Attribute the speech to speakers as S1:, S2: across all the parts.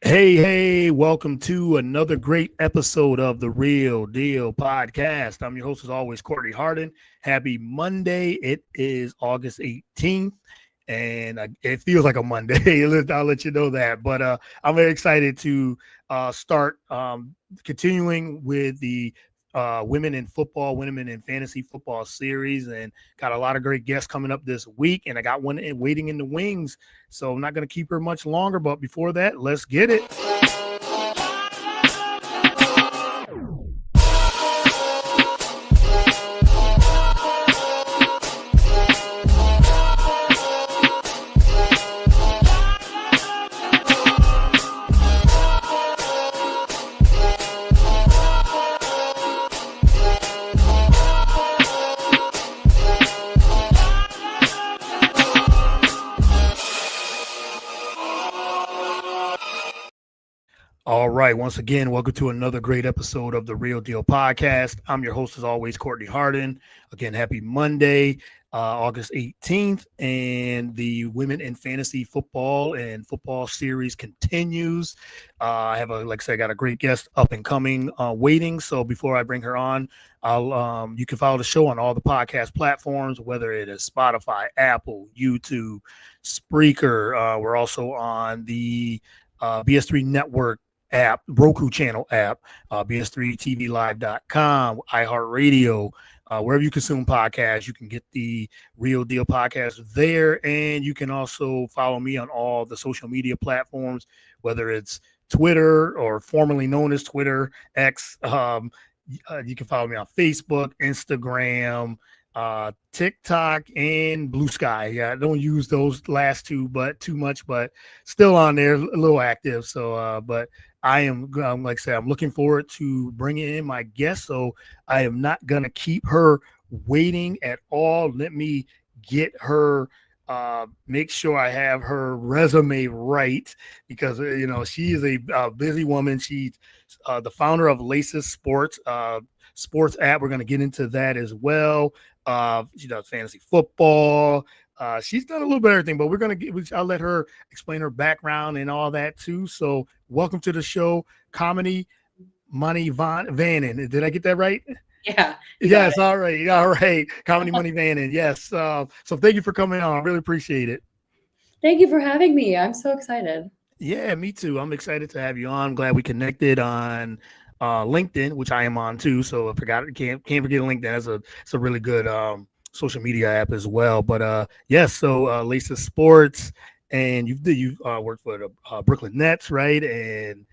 S1: Hey, welcome to another great episode of the Real Deal Podcast. I'm your host, as always, Courtney Harden. Happy Monday. It is August 18th, and it feels like a Monday. I'll let you know that. But I'm very excited to start continuing with the women in football, women in fantasy football series, and got a lot of great guests coming up this week. And I got one waiting in the wings. So I'm not going to keep her much longer. But before that, let's get it. All right. Once again, welcome to another great episode of the Real Deal Podcast. I'm your host, as always, Courtney Harden. Again, happy Monday, August 18th. And the Women in Fantasy Football and Football Series continues. I have, like I said, I got a great guest up and coming waiting. So before I bring her on, you can follow the show on all the podcast platforms, whether it is Spotify, Apple, YouTube, Spreaker. We're also on the BS3 Network app, Roku channel app, bs3tvlive.com, iHeartRadio, wherever you consume podcasts, you can get the Real Deal Podcast there. And you can also follow me on all the social media platforms, whether it's Twitter or formerly known as Twitter, X. You can follow me on Facebook, Instagram, TikTok, and Blue Sky. Yeah, I don't use those last two, but too much, but still on there, a little active. So, but I am, like I said, I'm looking forward to bringing in my guest. So I am not going to keep her waiting at all. Let me get her, make sure I have her resume right, because, she is a busy woman. She's the founder of Laces Sports app. We're going to get into that as well. She does fantasy football. She's done a little bit of everything, but I'll let her explain her background and all that too. So welcome to the show, Kamini Manivannan. Did I get that right?
S2: Yeah.
S1: Yes. All right. Kamini Manivannan. Yes. So thank you for coming on. I really appreciate it.
S2: Thank you for having me. I'm so excited.
S1: Yeah, me too. I'm excited to have you on. I'm glad we connected on LinkedIn, which I am on too. So I forgot, can't forget LinkedIn. It's a really good social media app as well. But yes, so Lisa Sports, and you've worked for the Brooklyn Nets, right? And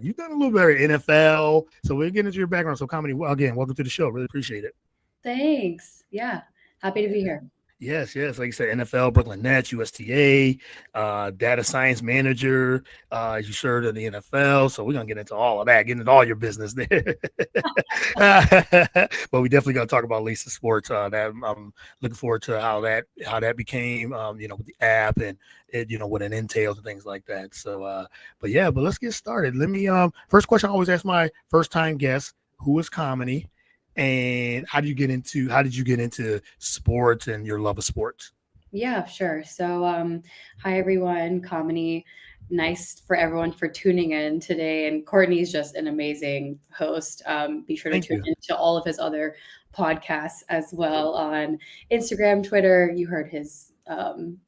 S1: you've done a little bit of NFL. So we're getting into your background. So Kamini, again, welcome to the show. Really appreciate it.
S2: Thanks. Yeah. Happy to be here.
S1: Yes. Like you said, NFL, Brooklyn Nets, USTA, data science manager. You served in the NFL, so we're gonna get into all of that, get into all your business there. But we definitely gonna talk about Lisa Sports. That I'm looking forward to how that became, with the app and it, what it entails and things like that. So, but let's get started. Let me. First question I always ask my first time guests: who is Kamini? And how did you get into sports and your love of sports?
S2: Yeah, sure. So, hi everyone. Kamini, nice for everyone for tuning in today. And Courtney's just an amazing host. Be sure to
S1: Thank
S2: tune
S1: you.
S2: into all of his other podcasts as well on Instagram, Twitter. You heard his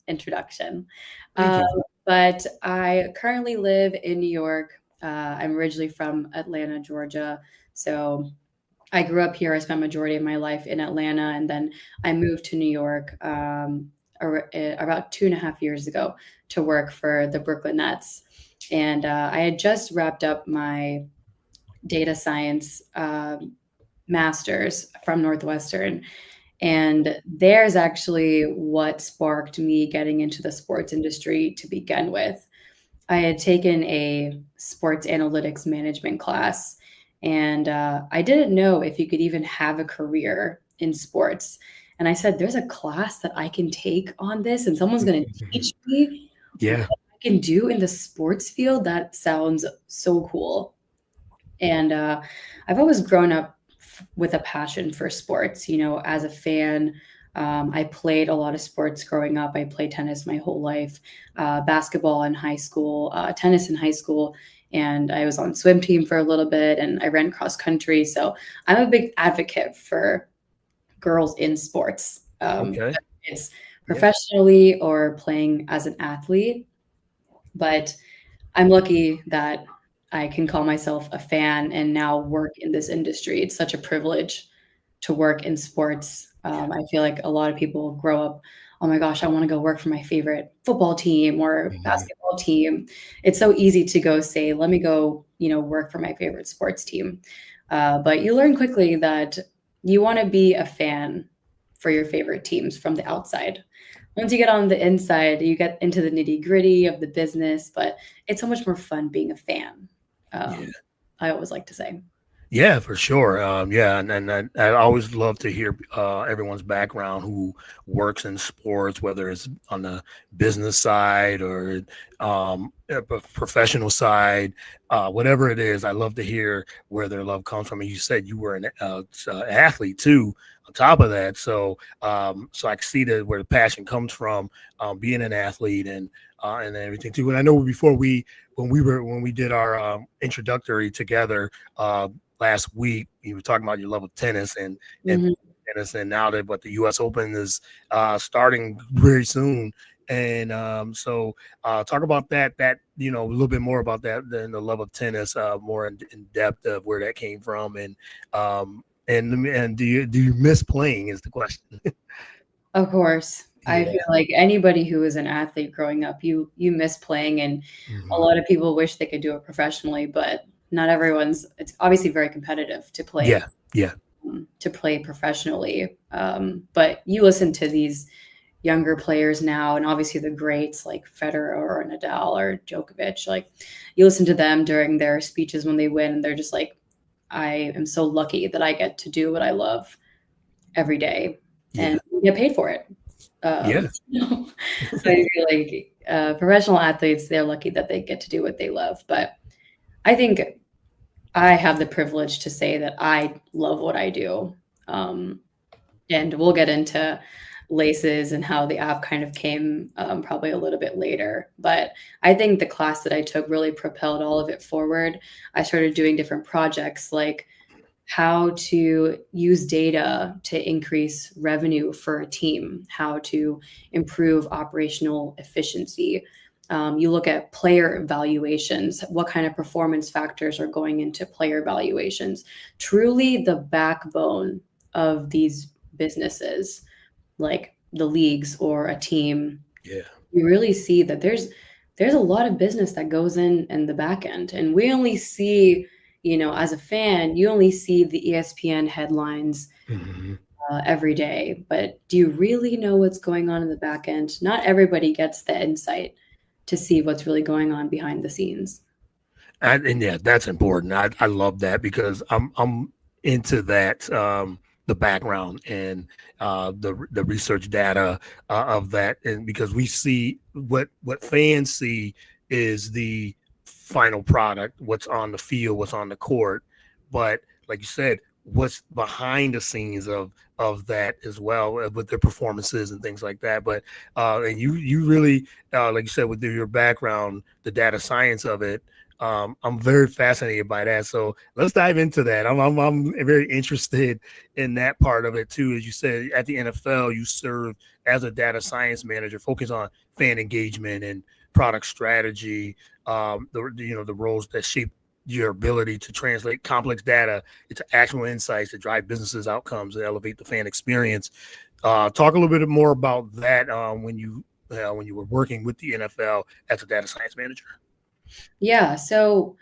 S2: introduction.
S1: Thank
S2: Uh,
S1: you.
S2: but I currently live in New York. I'm originally from Atlanta, Georgia. So I grew up here. I spent majority of my life in Atlanta, and then I moved to New York about 2.5 years ago to work for the Brooklyn Nets. And I had just wrapped up my data science master's from Northwestern. And there's actually what sparked me getting into the sports industry to begin with. I had taken a sports analytics management class, and I didn't know if you could even have a career in sports. And I said, there's a class that I can take on this, and someone's going to teach me what
S1: Yeah.
S2: I can do in the sports field. That sounds so cool. And I've always grown up with a passion for sports, as a fan. I played a lot of sports growing up. I played tennis my whole life, basketball in high school, tennis in high school, and I was on swim team for a little bit, and I ran cross country. So I'm a big advocate for girls in sports.
S1: Okay.
S2: It's
S1: Yeah.
S2: professionally or playing as an athlete. But I'm lucky that I can call myself a fan and now work in this industry. It's such a privilege to work in sports.
S1: Yeah.
S2: I feel like a lot of people grow up, oh my gosh, I want to go work for my favorite football team or
S1: Mhm.
S2: basketball team. It's so easy to go say, let me go, work for my favorite sports team. But you learn quickly that you want to be a fan for your favorite teams from the outside. Once you get on the inside, you get into the nitty gritty of the business, but it's so much more fun being a fan.
S1: Yeah.
S2: Um, I always like to say.
S1: Yeah, for sure. Yeah, and I always love to hear everyone's background who works in sports, whether it's on the business side or professional side, whatever it is. I love to hear where their love comes from. And you said you were an athlete too. On top of that, so I can see that where the passion comes from, being an athlete and everything too. And I know when we did our introductory together. Last week you were talking about your love of tennis and
S2: Mhm.
S1: tennis, and now that the U.S. Open is starting very soon, and talk about that a little bit more about that than the love of tennis, more in depth of where that came from, and do you miss playing is the question.
S2: Of course. I
S1: Yeah.
S2: feel like anybody who is an athlete growing up, you miss playing, and a
S1: Hmm.
S2: lot of people wish they could do it professionally, but not everyone's it's obviously very competitive
S1: Yeah. Yeah.
S2: to play professionally. But you listen to these younger players now, and obviously the greats like Federer or Nadal or Djokovic, like you listen to them during their speeches when they win, and they're just like, I am so lucky that I get to do what I love every day
S1: Yeah.
S2: and get paid for it.
S1: Yeah.
S2: So I feel like professional athletes, they're lucky that they get to do what they love. But I think I have the privilege to say that I love what I do. Um, and we'll get into laces and how the app kind of came probably a little bit later. But I think the class that I took really propelled all of it forward. I started doing different projects like how to use data to increase revenue for a team, how to improve operational efficiency. You look at player evaluations, what kind of performance factors are going into player evaluations. Truly, the backbone of these businesses, like the leagues or a team,
S1: Yeah.
S2: you really see that there's a lot of business that goes in the back end, and we only see, as a fan, you only see the ESPN headlines
S1: Hmm.
S2: every day, but do you really know what's going on in the back end? Not everybody gets the insight to see what's really going on behind the scenes.
S1: And yeah, that's important. I love that because I'm into that, the background and the research data of that, and because we see what fans see is the final product, what's on the field, what's on the court, but like you said, what's behind the scenes of that as well, with their performances and things like that. But and you really, like you said, with your background, the data science of it, I'm very fascinated by that. So let's dive into that. I'm very interested in that part of it too. As you said, at the NFL, you serve as a data science manager, focus on fan engagement and product strategy. The roles that shape your ability to translate complex data into actual insights to drive businesses outcomes and elevate the fan experience. Talk a little bit more about that, when you were working with the NFL as a data science manager.
S2: Yeah, so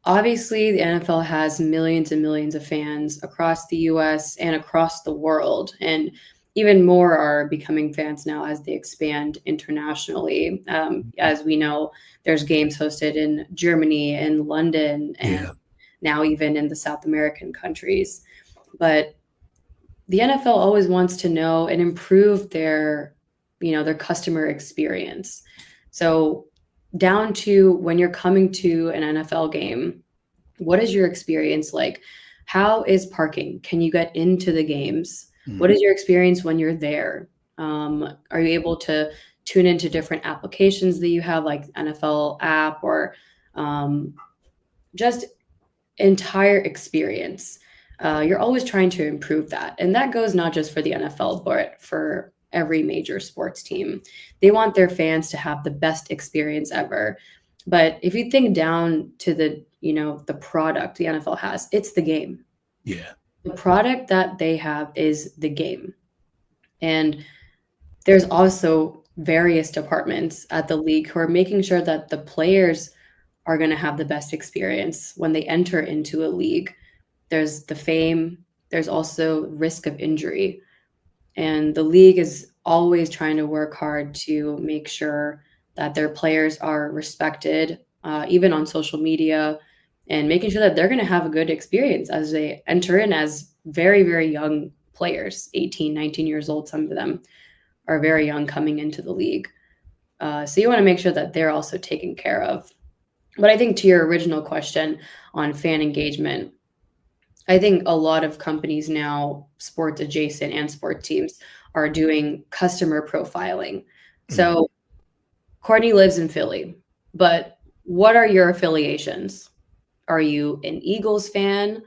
S2: obviously, the NFL has millions and millions of fans across the US and across the world, and even more are becoming fans now as they expand internationally. As we know, there's games hosted in Germany and London, and
S1: Yeah.
S2: now even in the South American countries. But the NFL always wants to know and improve their customer experience. So down to when you're coming to an NFL game, what is your experience like? How is parking? Can you get into the games? What is your experience when you're there? Are you able to tune into different applications that you have, like NFL app, or just entire experience? You're always trying to improve that. And that goes not just for the NFL, but for every major sports team. They want their fans to have the best experience ever. But if you think down to the product the NFL has, it's the game.
S1: Yeah.
S2: The product that they have is the game. And there's also various departments at the league who are making sure that the players are going to have the best experience when they enter into a league. There's the fame, there's also risk of injury. And the league is always trying to work hard to make sure that their players are respected, even on social media, and making sure that they're going to have a good experience as they enter in as very, very young players, 18, 19 years old. Some of them are very young coming into the league. So you want to make sure that they're also taken care of. But I think to your original question on fan engagement, I think a lot of companies now, sports adjacent and sport teams, are doing customer profiling. So Courtney lives in Philly, but what are your affiliations? Are you an Eagles fan?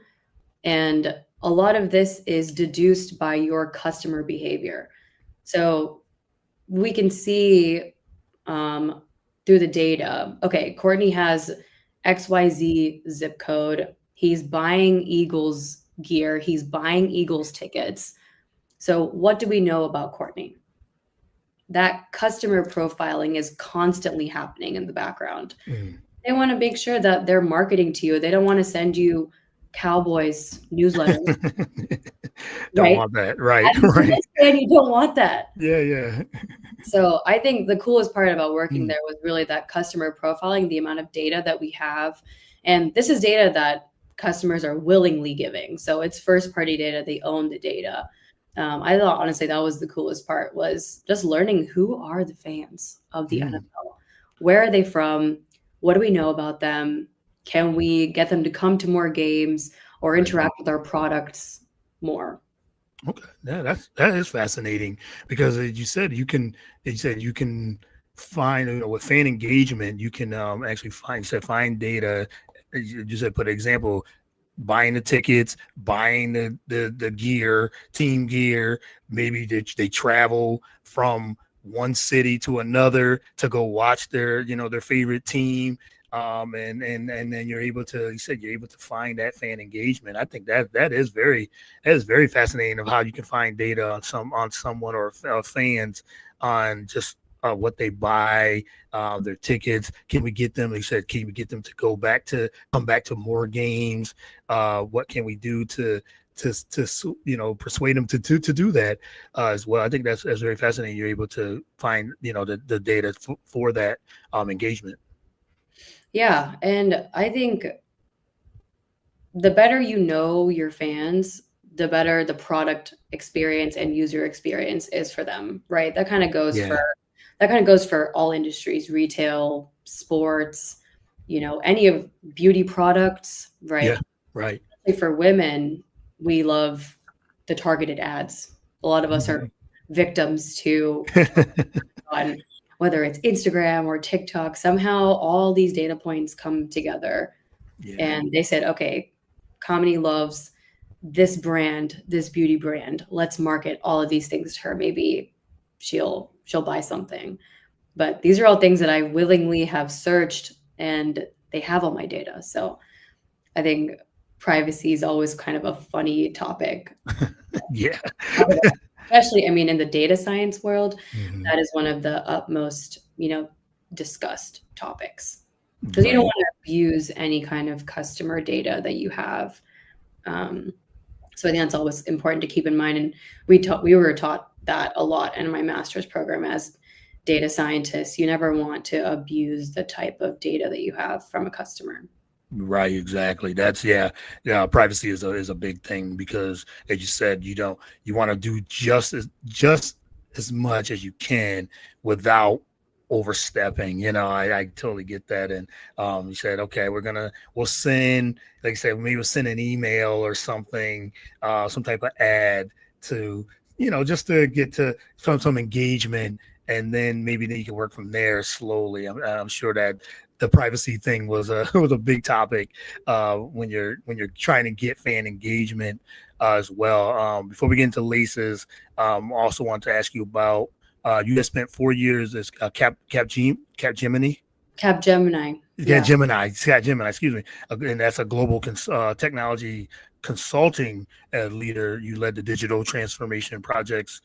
S2: And a lot of this is deduced by your customer behavior. So we can see through the data, okay, Courtney has XYZ zip code. He's buying Eagles gear. He's buying Eagles tickets. So what do we know about Courtney? That customer profiling is constantly happening in the background. They want to make sure that they're marketing to you. They don't want to send you Cowboys newsletter.
S1: Don't want that. Right.
S2: And you don't want that.
S1: Yeah.
S2: So I think the coolest part about working there was really that customer profiling, the amount of data that we have. And this is data that customers are willingly giving. So it's first party data. They own the data. I thought, honestly, that was the coolest part, was just learning who are the fans of the NFL. Where are they from? What do we know about them? Can we get them to come to more games or interact with our products more?
S1: Okay, yeah, that is fascinating, because as you said, you can find, with fan engagement, you can actually find data. You said, put an example, buying the tickets, buying the gear, team gear. Maybe they travel from one city to another to go watch their favorite team. And then you're able to find that fan engagement. I think that is very fascinating, of how you can find data on someone or fans on just what they buy, their tickets. Can we get them? They said, can we get them to come back to more games? What can we do to persuade them to do that as well? I think that's very fascinating. You're able to find the data for that engagement.
S2: Yeah, and I think the better you know your fans, the better the product experience and user experience is for them, right? That kind of goes for all industries, retail, sports, any of beauty products, right?
S1: Yeah, right.
S2: For women, we love the targeted ads. A lot of us are victims to on whether it's Instagram or TikTok. Somehow all these data points come together, and they said, okay, Kamini loves this brand, this beauty brand. Let's market all of these things to her. Maybe she'll buy something. But these are all things that I willingly have searched, and they have all my data. So I think privacy is always kind of a funny topic.
S1: Yeah.
S2: Especially, in the data science world, that is one of the utmost, discussed topics, because you don't want to abuse any kind of customer data that you have. So I think that's always important to keep in mind. And we were taught that a lot in my master's program as data scientists. You never want to abuse the type of data that you have from a customer.
S1: Right, exactly. That's privacy is a big thing, because as you said, you want to do just as much as you can without overstepping. I totally get that. And you said, okay, we'll send, like I said, maybe we'll send an email or something, some type of ad to, just to get to some engagement, and then maybe then you can work from there slowly. I'm sure that the privacy thing was a was a big topic when you're trying to get fan engagement as well. Before we get into laces, also want to ask you about you just spent 4 years as Gemini.
S2: Capgemini.
S1: Yeah,
S2: Yeah.
S1: Gemini, excuse me. And that's a global technology consulting leader. You led the digital transformation projects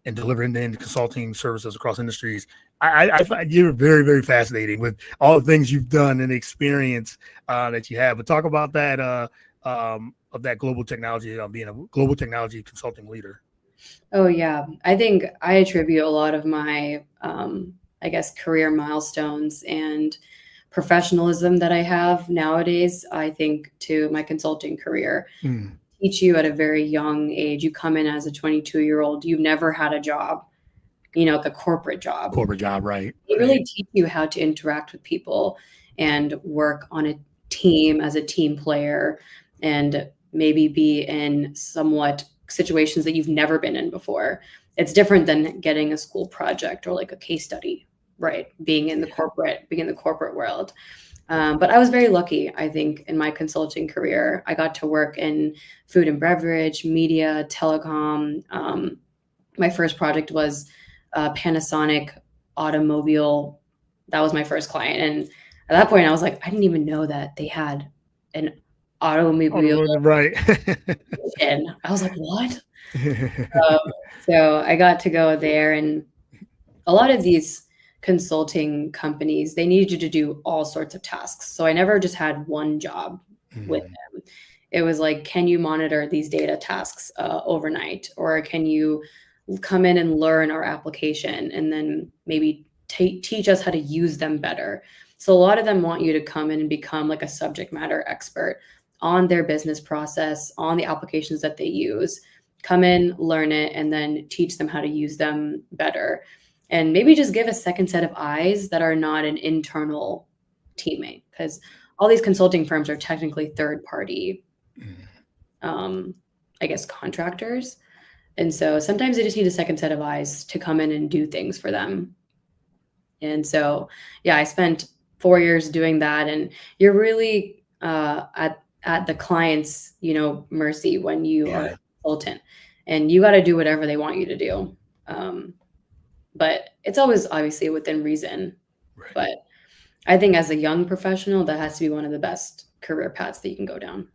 S1: and delivering the consulting services across industries. I find you're very, very fascinating with all the things you've done and experience that you have. But talk about that of that global technology, being a global technology consulting leader.
S2: Oh, yeah. I think I attribute a lot of my, I guess, career milestones and professionalism that I have nowadays, I think, to my consulting career.
S1: Mm.
S2: Teach you at a very young age. You come in as a 22-year-old, you've never had a job, like a corporate job.
S1: Corporate job, right?
S2: They
S1: Right.
S2: really teach you how to interact with people and work on a team as a team player, and maybe be in somewhat situations that you've never been in before. It's different than getting a school project or like a case study, right? Being in the corporate world. But I was very lucky, I think, in my consulting career. I got to work in food and beverage, media, telecom. My first project was Panasonic automobile. That was my first client. And at that point, I was like, I didn't even know that they had an automobile.
S1: Right.
S2: And I was like, what? Um, so I got to go there. And a lot of these consulting companies, they need you to do all sorts of tasks. So I never just had one job with them. It was like, can you monitor these data tasks overnight? Or can you come in and learn our application and then maybe teach us how to use them better? So a lot of them want you to come in and become like a subject matter expert on their business process, on the applications that they use. Come in, learn it, and then teach them how to use them better. And maybe just give a second set of eyes that are not an internal teammate, because all these consulting firms are technically third party, I guess, contractors. And so sometimes they just need a second set of eyes to come in and do things for them. And so, yeah, I spent 4 years doing that. And you're really at the client's, mercy when you are a consultant, and you got to do whatever they want you to do. But it's always obviously within reason. Right. But I think as a young professional, that has to be one of the best career paths that you can go down.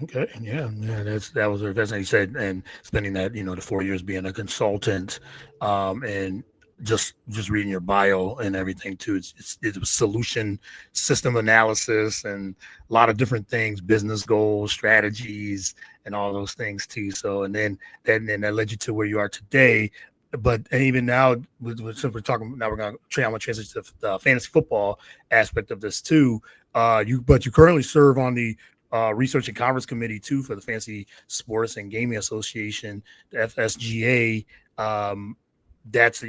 S1: Okay. Yeah. That was that's what you said. And spending that, the 4 years being a consultant, and just reading your bio and everything too. It was solution system analysis and a lot of different things, business goals, strategies, and all those things too. So, and then that led you to where you are today. But even now, since we're talking now, I'm going to transition to the fantasy football aspect of this too. You currently serve on the research and conference committee too for the Fantasy Sports and Gaming Association, the FSGA. That's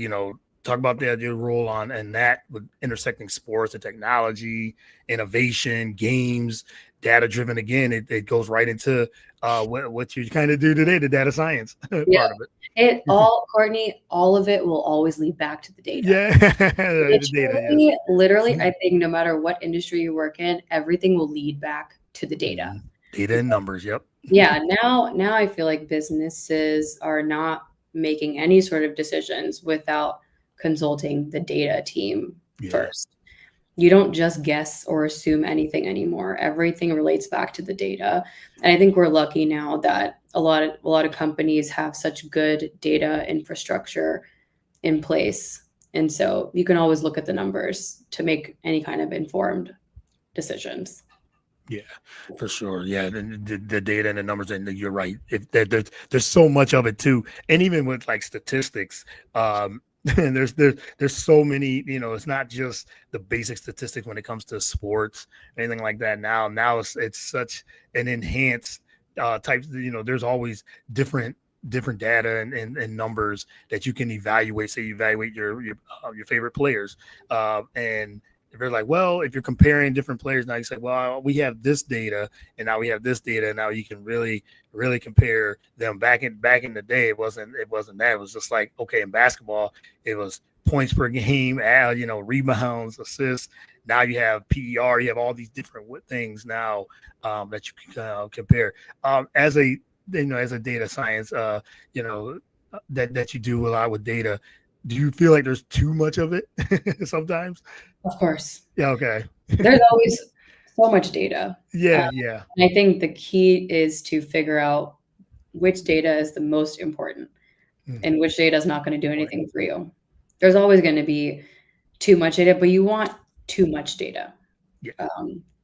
S1: talk about your role on and that with intersecting sports and technology, innovation, games, data driven. Again, it goes right into what you kind of do today, the data science part of it.
S2: Courtney, all of it will always lead back to the data.
S1: Yeah. The data,
S2: literally, I think no matter what industry you work in, everything will lead back to the data.
S1: Data and numbers. Yep.
S2: Yeah. Now I feel like businesses are not making any sort of decisions without consulting the data team first. You don't just guess or assume anything anymore. Everything relates back to the data. And I think we're lucky now that a lot of companies have such good data infrastructure in place. And so you can always look at the numbers to make any kind of informed decisions.
S1: Yeah, for sure. Yeah, the data and the numbers, and you're right. If there's so much of it too, and even with like statistics, and there's so many. It's not just the basic statistics when it comes to sports, anything like that. Now it's such an enhanced types. There's always different data and numbers that you can evaluate. Say you evaluate your favorite players, and if they're like, well, if you're comparing different players now, you say, well, we have this data and now we have this data. And now you can really compare them. Back in the day, it wasn't that. It was just like, okay, in basketball, it was points per game, rebounds, assists. Now you have PER, you have all these different things now that you can compare. As a data science, that you do a lot with data. Do you feel like there's too much of it sometimes?
S2: Of course.
S1: Yeah. Okay.
S2: There's always so much data.
S1: Yeah.
S2: And I think the key is to figure out which data is the most important and which data is not going to do anything for you. There's always going to be too much data, but you want too much data.
S1: Yeah.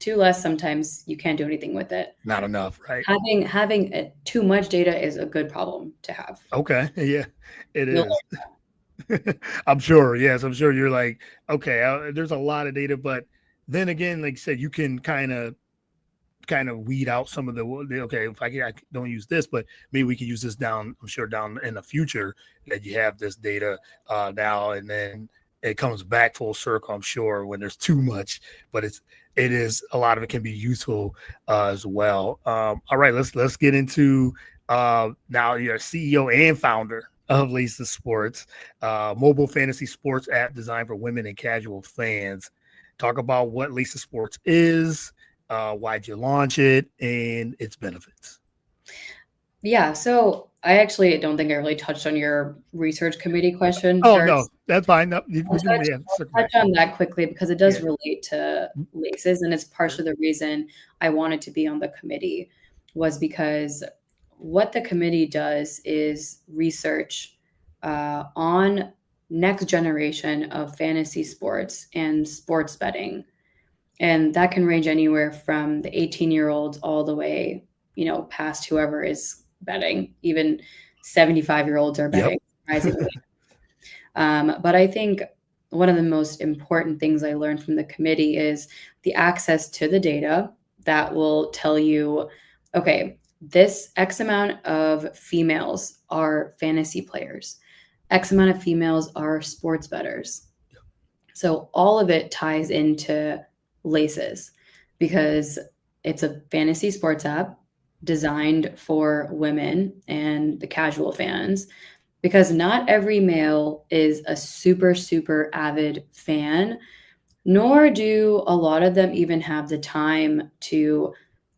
S2: Too less, sometimes you can't do anything with it.
S1: Not enough, right?
S2: Having too much data is a good problem to have.
S1: Okay. Yeah, it is. I'm sure. Yes, I'm sure you're like, okay, there's a lot of data, but then again, like you said, you can kind of weed out some of okay, if I don't use this, but maybe we can use this down, I'm sure down in the future that you have this data now, and then it comes back full circle, I'm sure, when there's too much, but it is a lot of it can be useful as well. All right, let's get into now you're CEO and founder of Lisa Sports, mobile fantasy sports app designed for women and casual fans. Talk about what Lisa Sports is, why'd you launch it, and its benefits.
S2: Yeah, so I actually don't think I really touched on your research committee question.
S1: Oh, no, that's fine. No,
S2: I'll touch on that quickly because it does relate to laces, and it's partially the reason I wanted to be on the committee was because what the committee does is research on next generation of fantasy sports and sports betting. And that can range anywhere from the 18-year-olds all the way, past whoever is betting. Even 75-year-olds are betting, surprisingly. But I think one of the most important things I learned from the committee is the access to the data that will tell you, okay, this X amount of females are fantasy players. X amount of females are sports bettors. So all of it ties into Laces because it's a fantasy sports app designed for women and the casual fans, because not every male is a super, super avid fan, nor do a lot of them even have the time to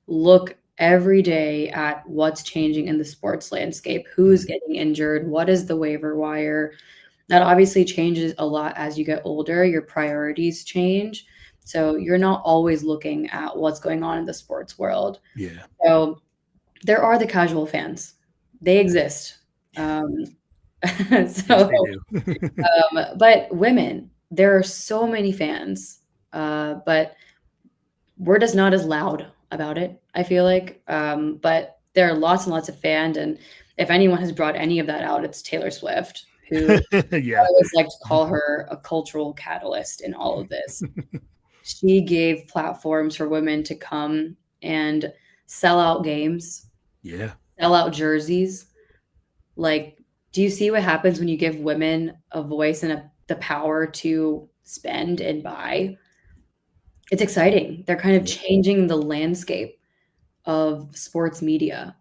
S2: look every day at what's changing in the sports landscape, who's getting injured, what is the waiver wire. That obviously changes a lot as you get older. Your priorities change. So you're not always looking at what's going on in the sports world.
S1: Yeah.
S2: So there are the casual fans. They exist. Yes, they do. But women, there are so many fans, but we're just not as loud about it, I feel like. But there are lots and lots of fans. And if anyone has brought any of that out, it's Taylor Swift, who I always like to call her a cultural catalyst in all of this. She gave platforms for women to come and sell out games, sell out jerseys. Like, do you see what happens when you give women a voice and the power to spend and buy? It's exciting. They're kind of changing the landscape of sports media.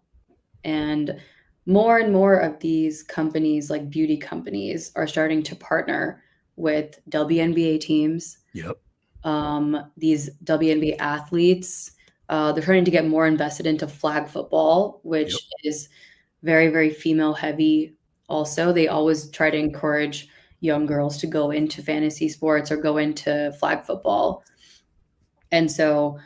S2: And more of these companies, like beauty companies, are starting to partner with WNBA teams. These WNBA athletes, they're trying to get more invested into flag football, which is very, very female heavy. Also, they always try to encourage young girls to go into fantasy sports or go into flag football. And so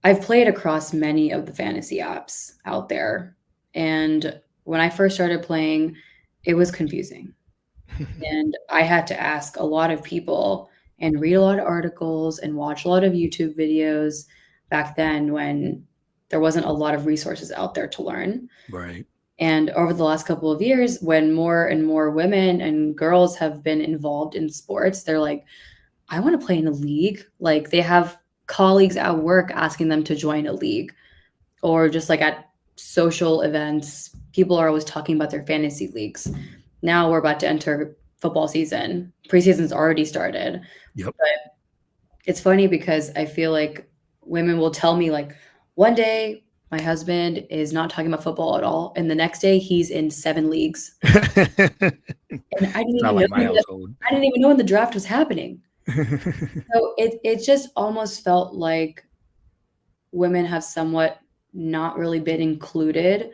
S2: I've played across many of the fantasy apps out there. And when I first started playing, it was confusing. And I had to ask a lot of people and read a lot of articles and watch a lot of YouTube videos back then when there wasn't a lot of resources out there to learn.
S1: Right.
S2: And over the last couple of years, when more and more women and girls have been involved in sports, they're like, I want to play in a league. Like, they have colleagues at work asking them to join a league, or just like at social events, people are always talking about their fantasy leagues. Now we're about to enter football season. Preseason's already started.
S1: But
S2: it's funny because I feel like women will tell me like one day my husband is not talking about football at all, and the next day he's in 7 leagues, and
S1: It's not like my household.
S2: I didn't even know when the draft was happening. So it just almost felt like women have somewhat not really been included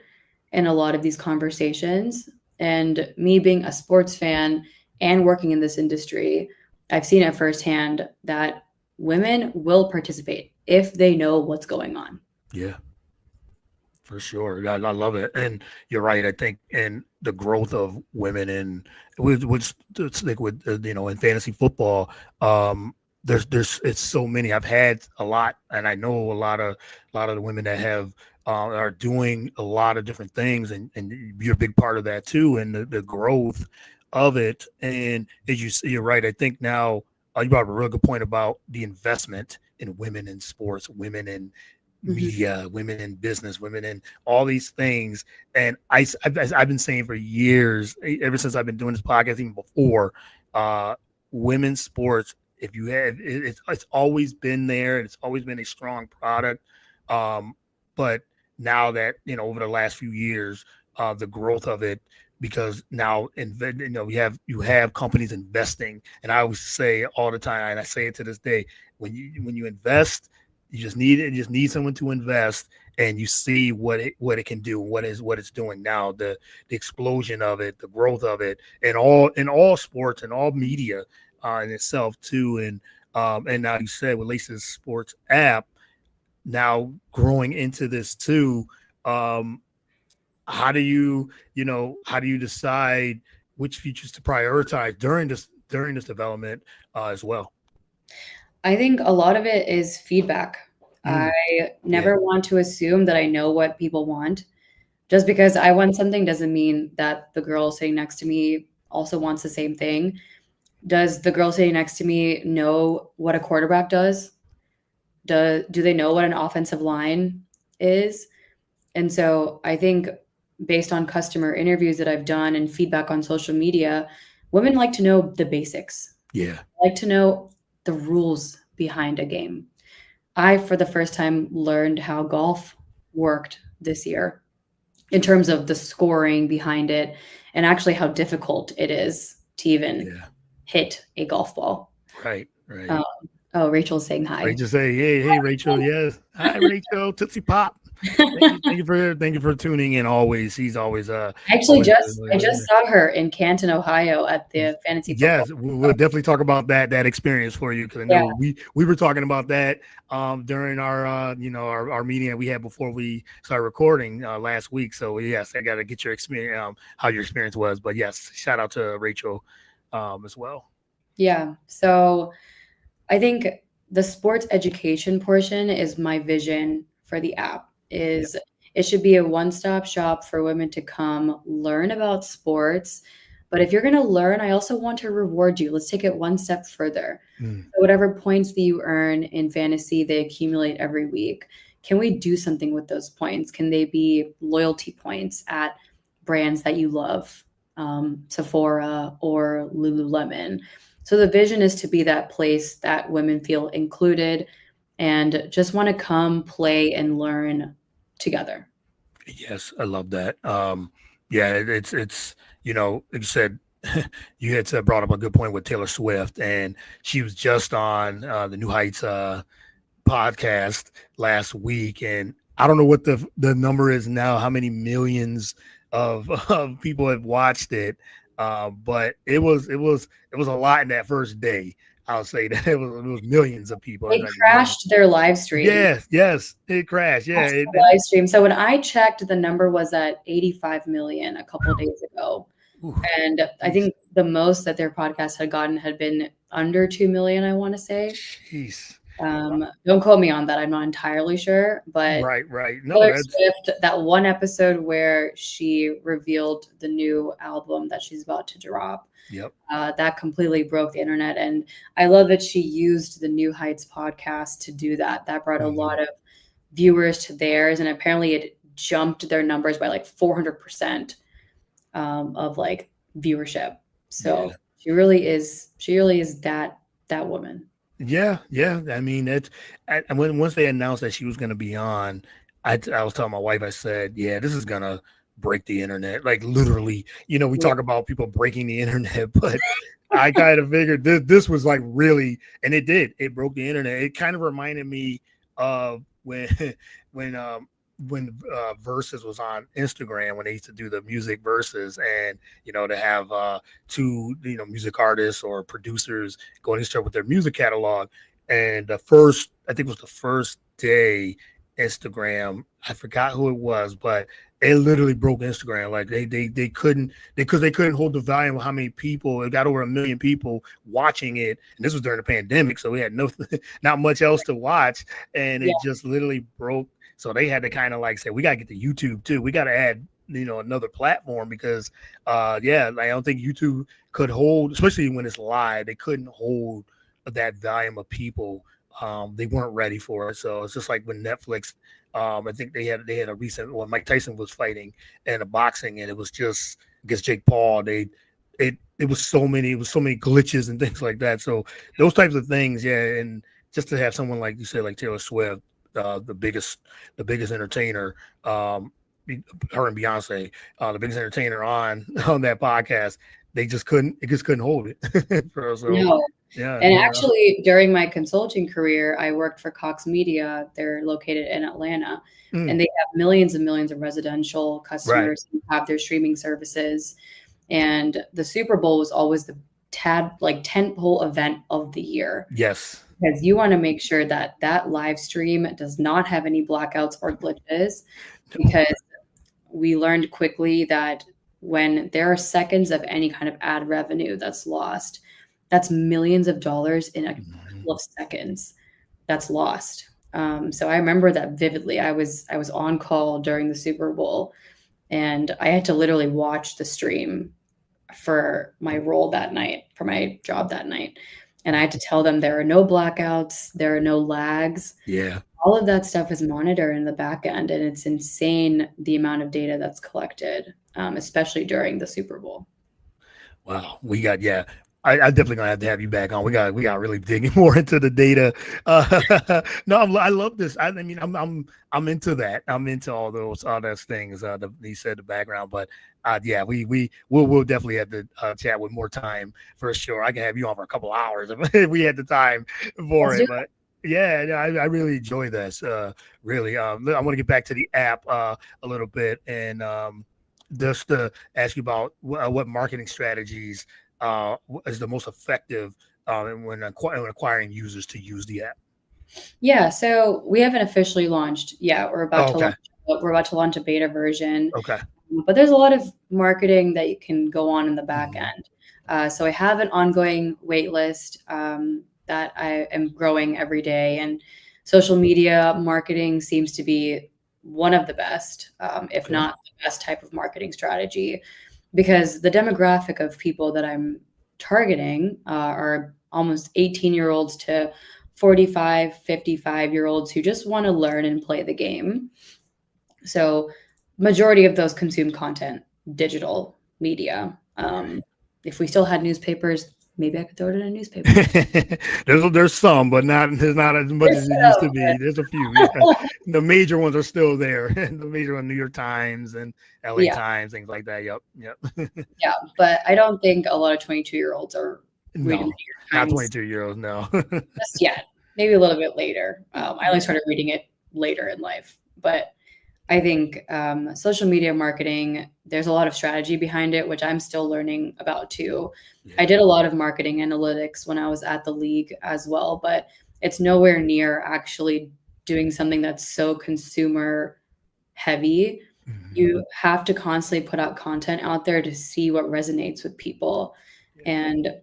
S2: in a lot of these conversations. And me being a sports fan and working in this industry, I've seen it firsthand that women will participate if they know what's going on.
S1: Yeah, for sure. I love it. And you're right. I think in the growth of women in which it's like with in fantasy football, there's it's so many. I've had a lot, and I know a lot of the women that have are doing a lot of different things, and you're a big part of that too, and the growth of it. And as you're right. I think now you brought up a real good point about the investment in women in sports, women in
S2: Mhm.
S1: media, women in business, women in all these things. And I've been saying for years, ever since I've been doing this podcast, even before, uh, women's sports. If you have, it's always been there, and it's always been a strong product. Um, but now that over the last few years, the growth of it, because now you have companies investing, and I always say all the time, and I say it to this day, when you invest, you just need someone to invest, and you see what it can do, what it's doing now, the explosion of it, the growth of it, and all sports and all media in itself too. And now you said with Lace's sports app now growing into this too. um how do you decide which features to prioritize during this development as well?
S2: I think a lot of it is feedback. I
S1: Mm, yeah,
S2: never want to assume that I know what people want. Just because I want something doesn't mean that the girl sitting next to me also wants the same thing. Does the girl sitting next to me know what a quarterback does? Do they know what an offensive line is? And so I think based on customer interviews that I've done and feedback on social media, women like to know the basics,
S1: yeah,
S2: like to know the rules behind a game. I, for the first time, learned how golf worked this year in terms of the scoring behind it and actually how difficult it is to even
S1: yeah.
S2: hit a golf ball.
S1: Right, right.
S2: Um, oh, Rachel's saying hi.
S1: Rachel say, hey, Rachel. Yes. Hi, Rachel. Tootsie Pop. Thank you for tuning in always. He's always
S2: Actually,
S1: always
S2: I just saw her in Canton, Ohio at the fantasy football.
S1: yes, we'll definitely talk about that experience for you, because I
S2: Yeah,
S1: know we were talking about that during our our meeting that we had before we started recording last week. So yes, I got to get your experience, how your experience was. But yes, shout out to Rachel as well.
S2: yeah. So I think the sports education portion is my vision for the app.
S1: Yep.
S2: Is it should be a one-stop shop for women to come learn about sports. But if you're going to learn, I also want to reward you. Let's take it one step further.
S1: Mm,
S2: So whatever points that you earn in fantasy, they accumulate every week. Can we do something with those points? Can they be loyalty points at brands that you love, Sephora or Lululemon? So the vision is to be that place that women feel included and just want to come play and learn together.
S1: yes, I love that. Yeah, it's like you said, you had brought up a good point with Taylor Swift, and she was just on the New Heights podcast last week, and I don't know what the number is now, how many millions of people have watched it, but it was a lot in that first day. I'll say that it was millions of people. It's
S2: It
S1: like millions.
S2: crashed their live stream.
S1: Yes, yes, it crashed. Yeah,
S2: Crashed the live stream. So when I checked, the number was at 85 million a couple of days ago.
S1: ooh,
S2: And I
S1: jeez,
S2: think the most that their podcast had gotten had been under 2 million, I want to say.
S1: jeez.
S2: Don't quote me on that. I'm not entirely sure, but
S1: Right, right. No,
S2: Taylor
S1: that's
S2: Swift, that one episode where she revealed the new album that she's about to drop,
S1: yep.
S2: that completely broke the internet. And I love that she used the New Heights podcast to do that. That brought a
S1: Mhm.
S2: lot of viewers to theirs, and apparently it jumped their numbers by like 400% of like viewership.
S1: Yeah.
S2: So she really is that woman.
S1: Yeah, yeah. I mean, and once they announced that she was going to be on, I was telling my wife, I said, yeah, this is gonna break the internet. Like literally, we
S2: Yeah.
S1: talk about people breaking the internet, but I kind of figured this was like really, and it did. It broke the internet. It kind of reminded me of when when Versus was on Instagram when they used to do the music Versus, and to have two music artists or producers going to start with their music catalog. And I think it was the first day, Instagram, I forgot who it was, but it literally broke Instagram. Like they couldn't, because they couldn't hold the volume of how many people. It got over 1 million people watching it, and this was during the pandemic, so we had no not much else to watch, and
S2: Yeah.
S1: it just literally broke. So they had to kind of like say, we got to get to YouTube too. We got to add another platform, because yeah, like, I don't think YouTube could hold, especially when it's live, they couldn't hold that volume of people. They weren't ready for it. So it's just like when Netflix, I think they had a recent, when Mike Tyson was fighting in a boxing, and it was just against Jake Paul. It was so many glitches and things like that. So those types of things, yeah. And just to have someone like you said, like Taylor Swift, the biggest entertainer, her and Beyonce, the biggest entertainer on that podcast, it just couldn't hold it. So
S2: No.
S1: yeah,
S2: And actually, during my consulting career, I worked for Cox Media. They're located in Atlanta, and
S1: Mm,
S2: they have millions and millions of residential
S1: right.
S2: customers who have their streaming services. And the Super Bowl was always the tentpole event of the year,
S1: Yes.
S2: because you want to make sure that that live stream does not have any blackouts or glitches,
S1: No.
S2: because we learned quickly that when there are seconds of any kind of ad revenue that's lost, that's millions of dollars in a
S1: Mhm.
S2: couple of seconds that's lost. So I remember that vividly. I was on call during the Super Bowl, and I had to literally watch the stream for my role that night, for my job that night. And I had to tell them there are no blackouts, there are no lags.
S1: Yeah.
S2: All of that stuff is monitored in the back end, and it's insane the amount of data that's collected, especially during the Super Bowl.
S1: Wow. Yeah. I definitely gonna have to have you back on. We got really digging more into the data. No, I love this. I mean, I'm into that. I'm into all those things. You said the background, but yeah, we'll definitely have to chat with more time for sure. I can have you on for a couple hours if we had the time for
S2: Let's do
S1: it. But yeah, no, I really enjoy this. Really, I want to get back to the app a little bit, and just to ask you about what marketing strategies is the most effective when acquiring users to use the app.
S2: Yeah, so we haven't officially launched yet.
S1: Oh, okay.
S2: We're about to launch a beta version,
S1: Okay.
S2: but there's a lot of marketing that you can go on in the back
S1: Mhm.
S2: end. So I have an ongoing wait list that I am growing every day, and social media marketing seems to be one of the best, if
S1: Okay.
S2: not the best type of marketing strategy, because the demographic of people that I'm targeting are almost 18-year-olds to 45, 55-year-olds who just want to learn and play the game. So majority of those consume content, digital media. If we still had newspapers, maybe I could throw it in a newspaper.
S1: there's some, but there's not as much
S2: There's
S1: as it used to
S2: some,
S1: be. There's a few. Yeah.
S2: but
S1: The major ones are still there. The major one, New York Times and LA
S2: yeah,
S1: Times, things like that. Yep. Yep.
S2: yeah. But I don't think a lot of 22-year-olds are reading the
S1: No,
S2: New York
S1: not
S2: Times
S1: 22 year olds. No.
S2: just yet. Maybe a little bit later. I only started reading it later in life, but I think social media marketing, there's a lot of strategy behind it, which I'm still learning about too. I
S1: Yeah.
S2: did a lot of marketing analytics when I was at the league as well, but it's nowhere near actually doing something that's so consumer heavy.
S1: Mhm.
S2: You have to constantly put out content out there to see what resonates with people.
S1: Yeah.
S2: And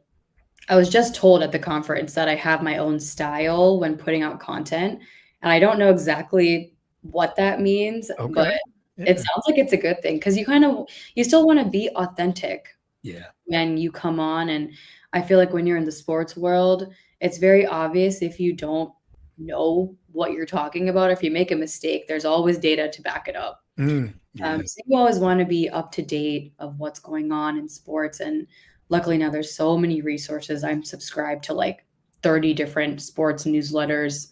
S2: I was just told at the conference that I have my own style when putting out content, and I don't know exactly what that means, but
S1: Okay.
S2: it
S1: Yeah.
S2: sounds like it's a good thing, because you still wanna be authentic
S1: Yeah.
S2: when you come on, and I feel like when you're in the sports world, it's very obvious if you don't know what you're talking about. If you make a mistake, there's always data to back it up.
S1: Yeah.
S2: So you always want to be up to date of what's going on in sports. And luckily now there's so many resources. I'm subscribed to like 30 different sports newsletters,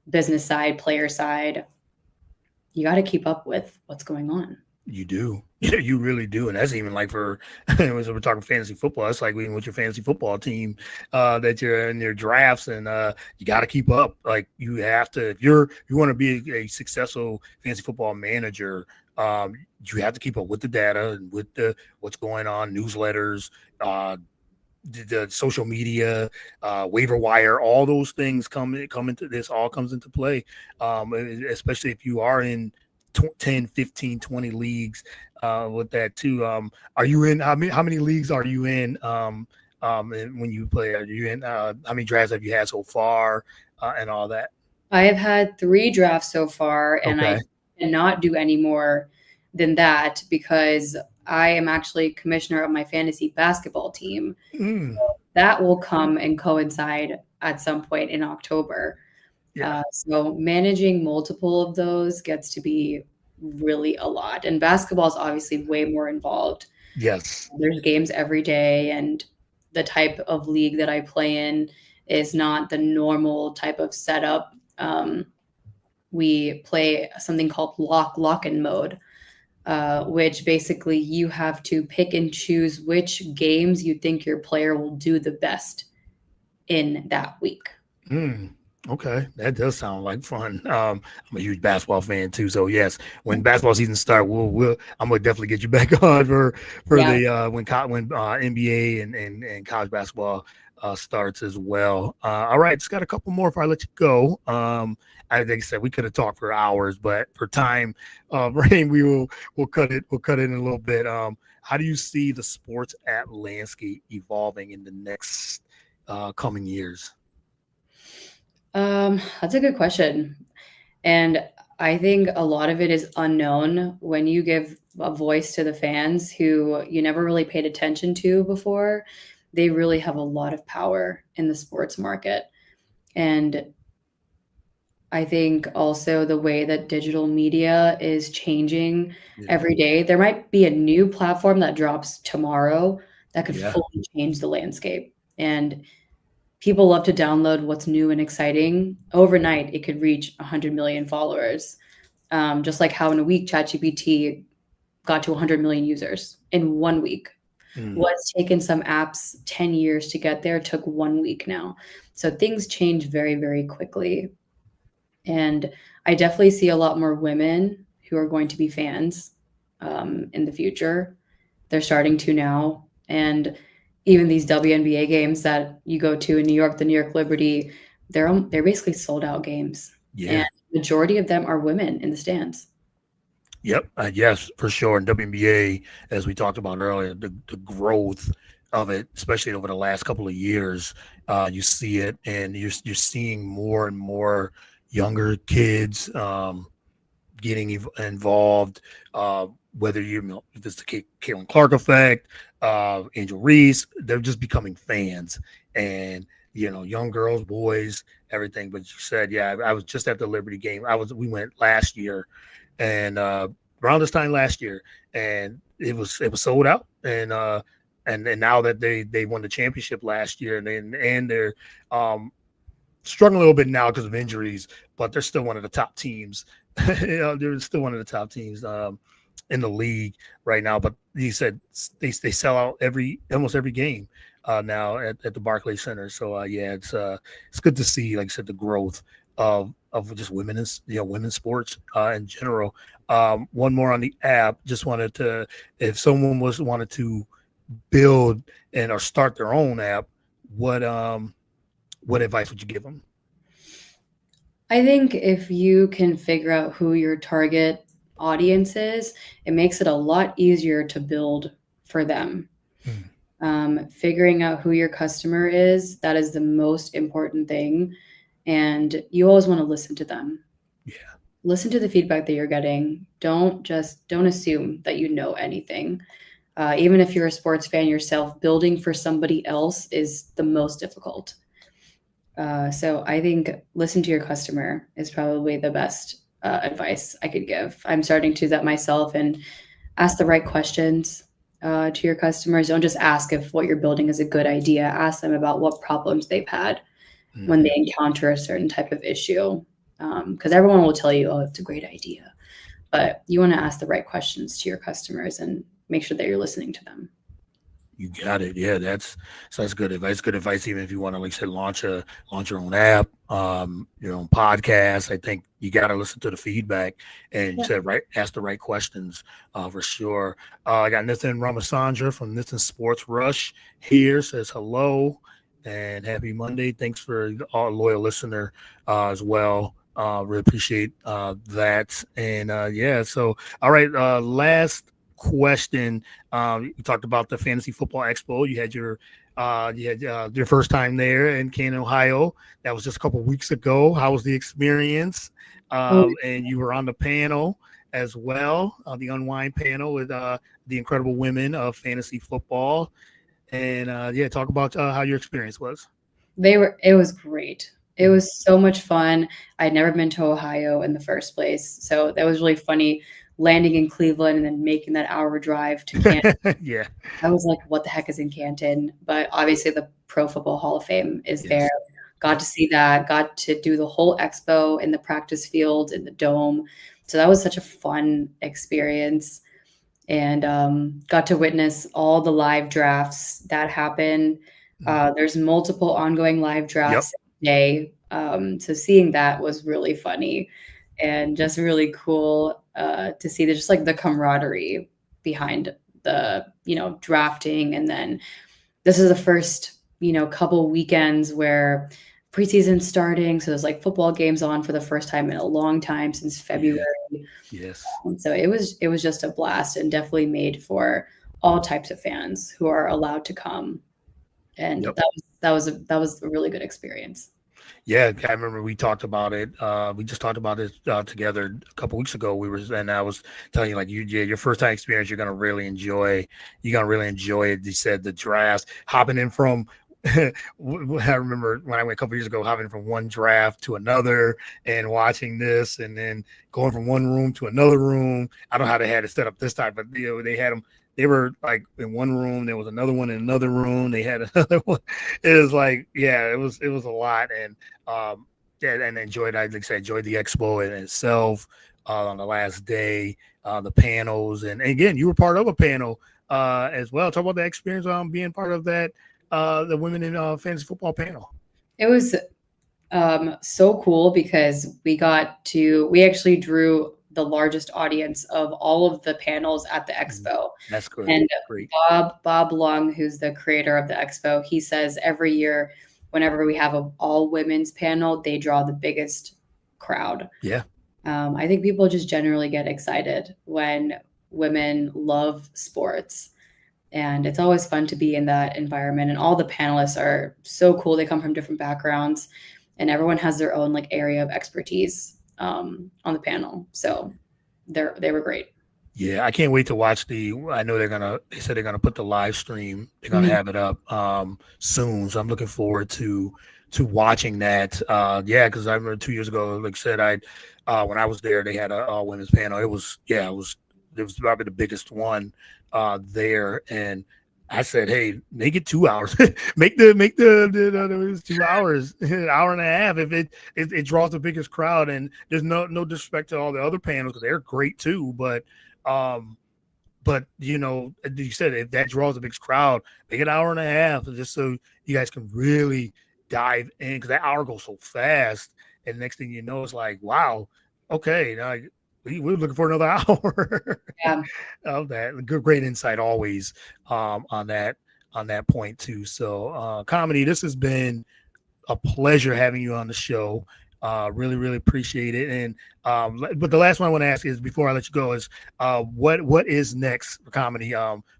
S2: business side, player side. You got to keep up with what's going on.
S1: You do. Yeah, you really do. And that's even like for as we're talking fantasy football, it's like even with your fantasy football team that you're in your drafts and you got to keep up. Like you have to, if you want to be a successful fantasy football manager, you have to keep up with the data and with the what's going on, newsletters, the social media, waiver wire, all those things come into this, all comes into play. Especially if you are in 10, 15, 20 leagues with that too. Are you in, how many leagues are you in? And when you play, are you in, how many drafts have you had so far and all that?
S2: I have had 3 drafts so far, and I
S1: Okay.
S2: cannot do any more than that because I am actually commissioner of my fantasy basketball team.
S1: Mm,
S2: That will come and coincide at some point in October.
S1: yeah.
S2: So managing multiple of those gets to be really a lot. And basketball is obviously way more involved.
S1: Yes.
S2: There's games every day, and the type of league that I play in is not the normal type of setup. We play something called lock and mode, which basically you have to pick and choose which games you think your player will do the best in that week.
S1: Mm, okay, that does sound like fun. I'm a huge basketball fan too, so yes, when basketball season start, I'm gonna definitely get you back on for
S2: Yeah.
S1: the when NBA and college basketball starts as well. All right, just got a couple more before I let you go. Like I said, we could have talked for hours, but for time, Rain, we'll cut it in a little bit. How do you see the sports app landscape evolving in the next coming years?
S2: That's a good question. And I think a lot of it is unknown when you give a voice to the fans who you never really paid attention to before. They really have a lot of power in the sports market. And I think also the way that digital media is changing
S1: Yeah.
S2: every day. There might be a new platform that drops tomorrow that could
S1: Yeah.
S2: fully change the landscape. And people love to download what's new and exciting. Overnight, it could reach 100 million followers. Just like how in a week, ChatGPT got to 100 million users in 1 week.
S1: Mm,
S2: What's taken some apps 10 years to get there took 1 week now. So things change very, very quickly. And I definitely see a lot more women who are going to be fans in the future. They're starting to now. And even these WNBA games that you go to in New York, the New York Liberty, they're basically sold out games. And
S1: yeah.
S2: majority of them are women in the stands.
S1: Yep. Yes, for sure. And WNBA, as we talked about earlier, the growth of it, especially over the last couple of years, you see it, and you're seeing more and more younger kids getting involved. Whether if it's the Caitlin Clark effect, Angel Reese, they're just becoming fans, and young girls, boys, everything. But you said, yeah, I was just at the Liberty game. We went last year, and around this time last year, and it was sold out, and now that they won the championship last year, and they're struggling a little bit now because of injuries, but they're still one of the top teams. They're still one of the top teams in the league right now. But he said they sell out almost every game now at the Barclays Center. So yeah, it's good to see, like I said, the growth of just women's sports in general. One more on the app. Just wanted to, if someone wanted to build or start their own app, what advice would you give them?
S2: I think if you can figure out who your target audience is, it makes it a lot easier to build for them.
S1: Mm,
S2: Figuring out who your customer is, that is the most important thing. And you always want to listen to them.
S1: yeah.
S2: Listen to the feedback that you're getting. Don't assume that you know anything. Even if you're a sports fan yourself, building for somebody else is the most difficult. So I think listen to your customer is probably the best advice I could give. I'm starting to do that myself and ask the right questions to your customers. Don't just ask if what you're building is a good idea. Ask them about what problems they've had when they encounter a certain type of issue. Because everyone will tell you, oh, it's a great idea. But you want to ask the right questions to your customers and make sure that you're listening to them.
S1: You got it. Yeah, that's good advice. Good advice, even if you want to, like I said, launch your own app, your own podcast. I think you got to listen to the feedback, and you
S2: Yeah.
S1: said right, ask the right questions, for sure. I got Nathan Ramasandra from Nathan Sports Rush here, says hello and happy Monday. Thanks for our loyal listener, as well. Really appreciate that. And yeah, so all right, last question. You talked about the Fantasy Football Expo. You had your first time there in Canton, Ohio. That was just a couple of weeks ago. How was the experience?
S2: Oh,
S1: And you were on the panel as well, the Unwind panel with the incredible women of fantasy football. And yeah, talk about how your experience was.
S2: it was great. It was so much fun. I'd never been to Ohio in the first place. So that was really funny landing in Cleveland and then making that hour drive to Canton.
S1: Yeah.
S2: I was like, what the heck is in Canton? But obviously, the Pro Football Hall of Fame is there.
S1: Yes.
S2: Got
S1: Yep.
S2: to see that, got to do the whole expo in the practice field, in the dome. So that was such a fun experience. And got to witness all the live drafts that happen. There's multiple ongoing live
S1: Yep.
S2: drafts every day. So seeing that was really funny and just really cool to see just like the camaraderie behind the drafting. And then this is the first couple weekends where preseason's starting, so there's like football games on for the first time in a long time since February.
S1: Yeah. Yes.
S2: So it was just a blast and definitely made for all types of fans who are allowed to come, and
S1: Yep.
S2: that was a really good experience.
S1: Yeah, I remember we talked about it. We just talked about it together a couple weeks ago. And I was telling you, like, your first time experience, you're gonna really enjoy. You're gonna really enjoy it. You said the drafts, hopping in from. I remember when I went a couple years ago, hopping from one draft to another and watching this, and then going from one room to another room. I don't know how they had it set up this time, but they had them. They were like in one room. There was another one in another room. They had another one. It was like, yeah, it was a lot, and yeah, and enjoyed. I like I said, enjoyed the expo in itself. On the last day, the panels, and again, you were part of a panel as well. Talk about that experience on being part of that, the women in fantasy football panel.
S2: It was so cool because we actually drew the largest audience of all of the panels at the expo.
S1: That's good.
S2: And
S1: Great.
S2: Bob Lung, who's the creator of the expo, he says every year, whenever we have an all women's panel, they draw the biggest crowd.
S1: Yeah.
S2: I think people just generally get excited when women love sports. And it's always fun to be in that environment. And all the panelists are so cool. They come from different backgrounds, and everyone has their own like area of expertise on the panel. So they were great.
S1: Yeah, I can't wait to watch I know they said they're gonna put the live stream. They're gonna
S2: Mhm.
S1: have it up soon. So I'm looking forward to watching that. Yeah, because I remember 2 years ago, like I said, when I was there, they had a all women's panel. It was probably the biggest one there. And I said, hey, make it 2 hours. Make the 2 hours, an hour and a half. If it draws the biggest crowd, and there's no disrespect to all the other panels because they're great too, um, but you said if that draws the biggest crowd, make it an hour and a half, just so you guys can really dive in, because that hour goes so fast. And next thing you know, it's like, wow, okay, now we're looking for another hour
S2: Yeah.
S1: of that. Great insight always, on that point too. So, Comedy, this has been a pleasure having you on the show. Really, really appreciate it. And but the last one I want to ask is, before I let you go, is what is next for Comedy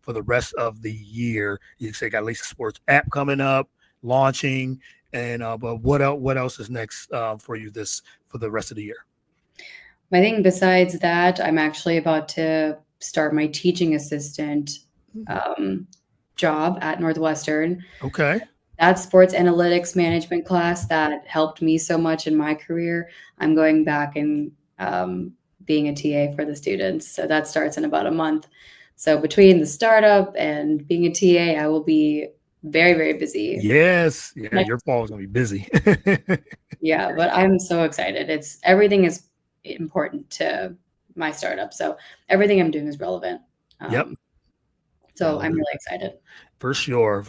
S1: for the rest of the year? You say got Lisa Sports app coming up, launching, and but what else is next for you for the rest of the year?
S2: I think besides that, I'm actually about to start my teaching assistant um, job at Northwestern.
S1: Okay.
S2: That sports analytics management class that helped me so much in my career, I'm going back and being a TA for the students. So that starts in about a month. So between the startup and being a TA, I will be very, very busy.
S1: Yes. Yeah. Your fall is going to be busy.
S2: Yeah, but I'm so excited. Everything is important to my startup. So everything I'm doing is relevant.
S1: Yep.
S2: So I'm really excited.
S1: For sure.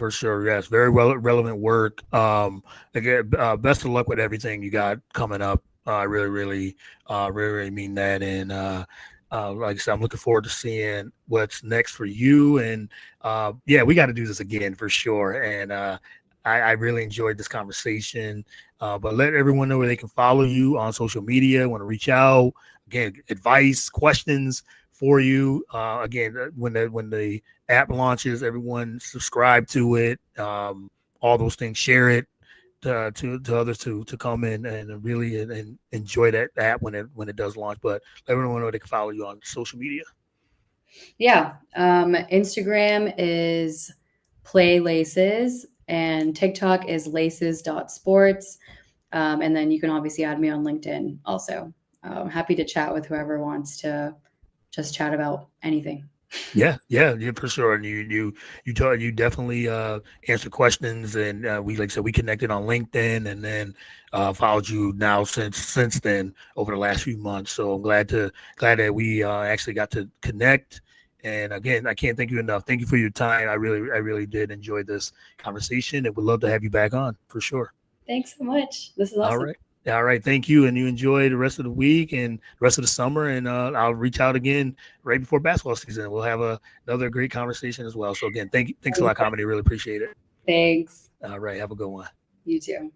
S1: Yes. Very relevant work. Again, best of luck with everything you got coming up. I really mean that. And like I said, I'm looking forward to seeing what's next for you. And yeah, we got to do this again for sure. And I really enjoyed this conversation. But let everyone know where they can follow you on social media. Want to reach out, again, advice, questions for you. Again, when the app launches, everyone subscribe to it. All those things, share it to others to come in and really and enjoy that app when it does launch. But let everyone know they can follow you on social media.
S2: Yeah, Instagram is Play Laces, and TikTok is laces.sports. And then you can obviously add me on LinkedIn also. Happy to chat with whoever wants to just chat about anything.
S1: Yeah, for sure. And you definitely answer questions, and we, like I said, we connected on LinkedIn, and then followed you now since then over the last few months. So I'm glad that we actually got to connect. And again, I can't thank you enough. Thank you for your time. I really did enjoy this conversation, and would love to have you back on for sure.
S2: Thanks so much. This is awesome.
S1: All right. Thank you. And you enjoy the rest of the week and the rest of the summer. And I'll reach out again right before basketball season. We'll have another great conversation as well. So again, thanks a lot, Kamini. Really appreciate it.
S2: Thanks.
S1: All right. Have a good one.
S2: You too.